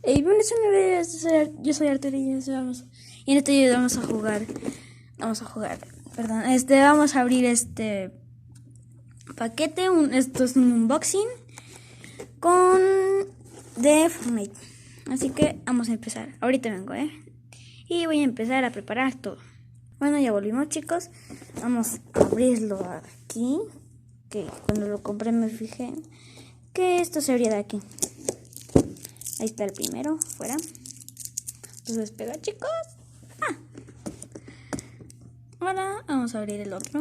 Buenas noches, yo soy Arturo y en este video vamos a jugar, perdón, vamos a abrir este paquete, esto es un unboxing de Fortnite, así que vamos a empezar, ahorita vengo, y voy a empezar a preparar todo. Bueno, ya volvimos, chicos, vamos a abrirlo aquí, que cuando lo compré me fijé que esto se abría de aquí. Ahí está el primero, fuera. Entonces pega, chicos. Ahora vamos a abrir el otro.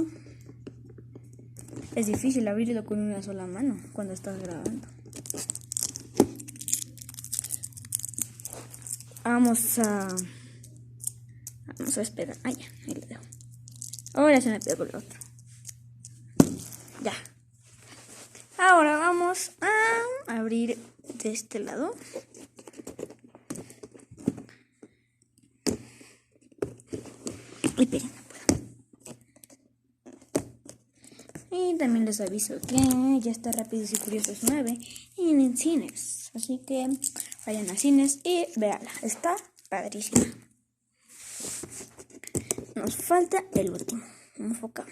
Es difícil abrirlo con una sola mano cuando estás grabando. Vamos a esperar. Ah, ya, ahí lo dejo. Ahora se me pegó el otro. Ya. Ahora vamos a abrir de este lado. Y esperen, no puedo. Y también les aviso que ya está Rápidos y Furiosos 9 en cines. Así que vayan a cines y véanla. Está padrísima. Nos falta el último. Me enfoca.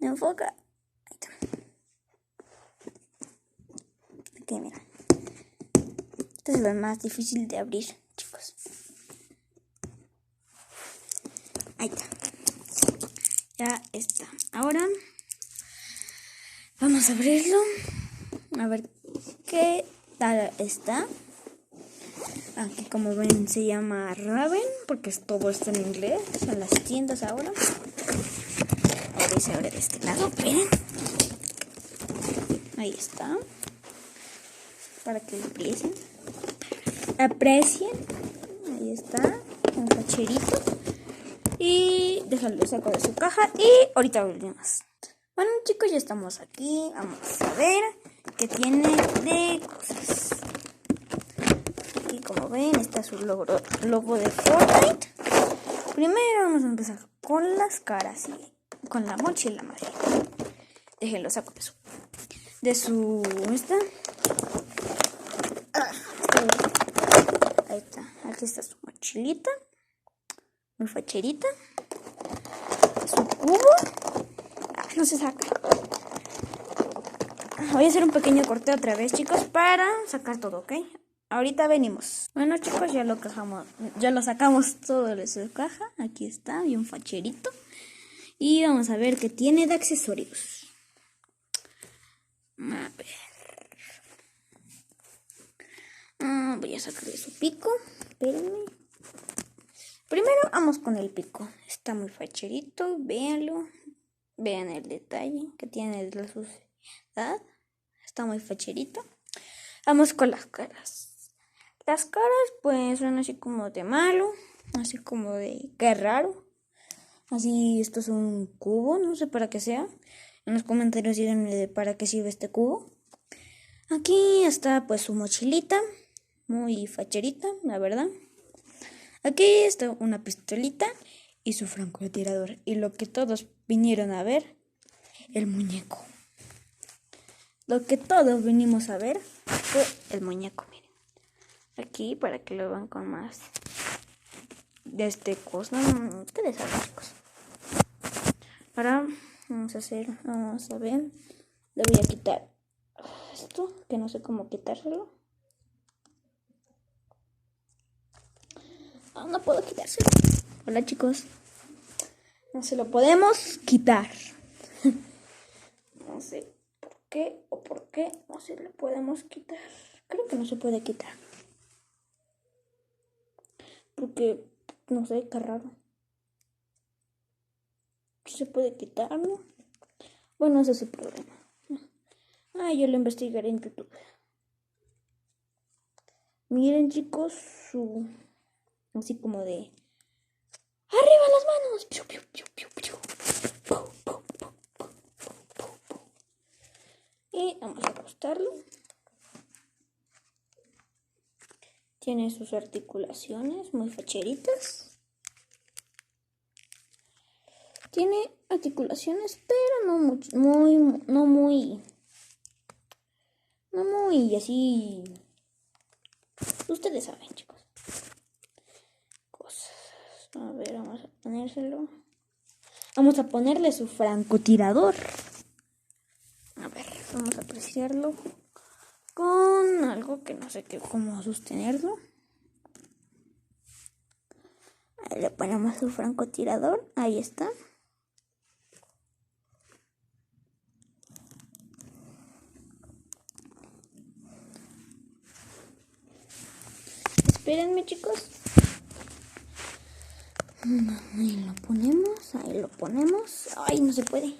Ahí está. Aquí, mira. Este es lo más difícil de abrir, chicos. Ahí está. Ya está. Ahora vamos a abrirlo. A ver qué tal está. Aquí, como ven, se llama Raven, porque todo está en inglés en las tiendas ahora. Ahora se abre de este lado, miren. Ahí está. Para que lo aprecien. Ahí está, un facherito. Y déjalo, saco de su caja y ahorita abrimos. Bueno, chicos, ya estamos aquí. Vamos a ver qué tiene de cosas. Aquí, como ven, está su logo de Fortnite. Primero vamos a empezar con las caras y con la mochila amarilla. Déjenlo, saco de su esta. Ahí está. Aquí está su mochilita. Muy facherita. Su cubo. No se saca. Voy a hacer un pequeño corte otra vez, chicos, para sacar todo, ¿ok? Ahorita venimos. Bueno, chicos, ya lo sacamos todo de su caja. Aquí está, bien facherito. Y vamos a ver qué tiene de accesorios. A ver. Voy a sacar de su pico. Espérenme. Primero vamos con el pico. Está muy facherito, véanlo. Vean el detalle que tiene de la suciedad. Está muy facherito. Vamos con las caras. Las caras pues son así como de malo, así como de qué raro. Así, esto es un cubo, no sé para qué sea. En los comentarios díganme de para qué sirve este cubo. Aquí está pues su mochilita, muy facherita, la verdad. Aquí está una pistolita y su francotirador. Y lo que todos vinieron a ver, el muñeco. Lo que todos vinimos a ver fue el muñeco, miren. Aquí para que lo vean con más de este cosa. Ustedes saben, chicos. Ahora vamos a ver. Le voy a quitar esto, que no sé cómo quitárselo. No puedo quitárselo. Hola, chicos. No se lo podemos quitar. No sé por qué no se lo podemos quitar. Creo que no se puede quitar. Porque, no sé, qué raro. ¿Se puede quitarlo? Bueno, ese es el problema. Yo lo investigaré en YouTube. Miren, chicos, así como de ¡arriba las manos! ¡Piu, piu, piu, piu, piu! Y vamos a acostarlo. Tiene sus articulaciones muy facheritas. Tiene articulaciones, pero no muy así Ustedes saben, chicos. Cosas. A ver, vamos a ponérselo. Vamos a ponerle su francotirador. A ver, vamos a apreciarlo con algo que no sé qué, cómo sostenerlo. Ahí le ponemos su francotirador. Ahí está. Espérenme, chicos. Ahí lo ponemos, ahí lo ponemos. Ay, no se puede.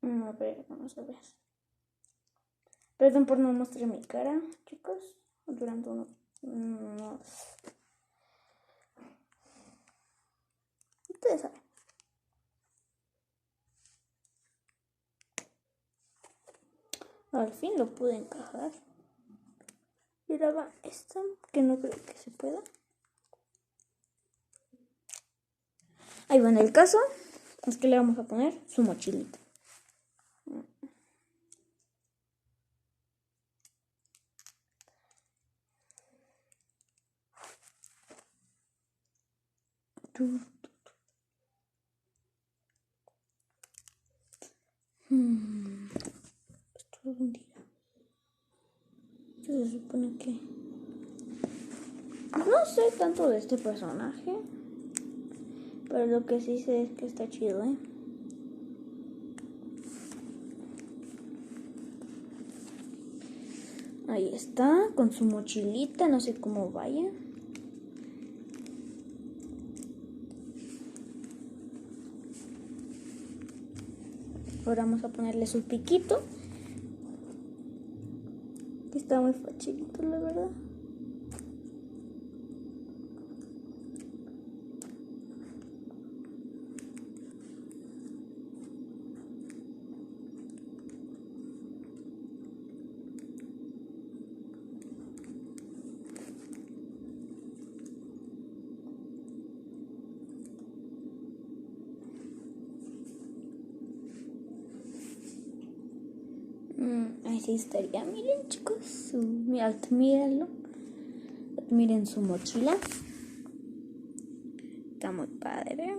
A ver, vamos a ver. Perdón por no mostrar mi cara, chicos. Durante unos... Ustedes saben. Al fin lo pude encajar. Y ahora va esta, que no creo que se pueda. Ahí va, en el caso es que le vamos a poner su mochilita. Esto es un día. Se supone que... No sé tanto de este personaje, pero lo que sí sé es que está chido, ¿eh? Ahí está, con su mochilita, no sé cómo vaya. Ahora vamos a ponerle su piquito. Que está muy fachito, la verdad. Ahí sí estaría, miren, chicos, mírenlo, miren su mochila, está muy padre,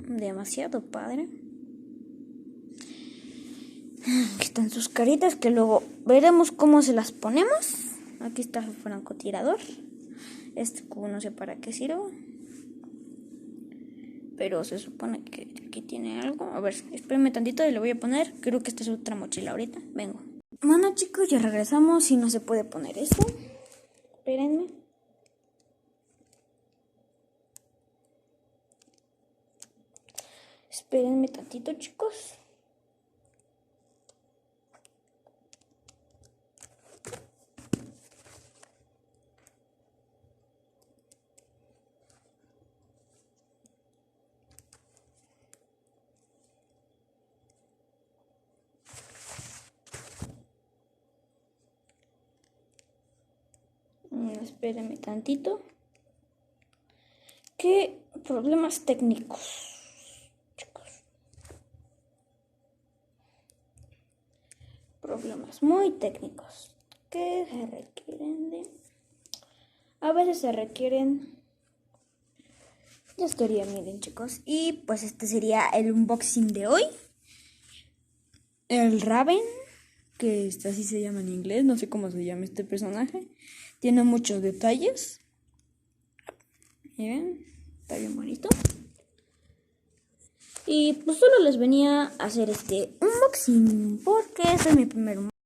demasiado padre. Aquí están sus caritas que luego veremos cómo se las ponemos. Aquí está su francotirador, este cubo no sé para qué sirve, pero se supone que aquí tiene algo. A ver, espérenme tantito y le voy a poner, creo que esta es otra mochila ahorita, vengo. Bueno, chicos, ya regresamos y no se puede poner esto. Espérenme. Espérenme tantito, chicos. Espérenme tantito. ¿Qué problemas técnicos, chicos? Problemas muy técnicos que se requieren de... A veces se requieren... Ya estaría, miren, chicos. Y pues este sería el unboxing de hoy. El Raven, que así se llama en inglés, no sé cómo se llama este personaje. Tiene muchos detalles. Miren, está bien bonito. Y pues solo les venía a hacer este unboxing porque este es mi primer unboxing.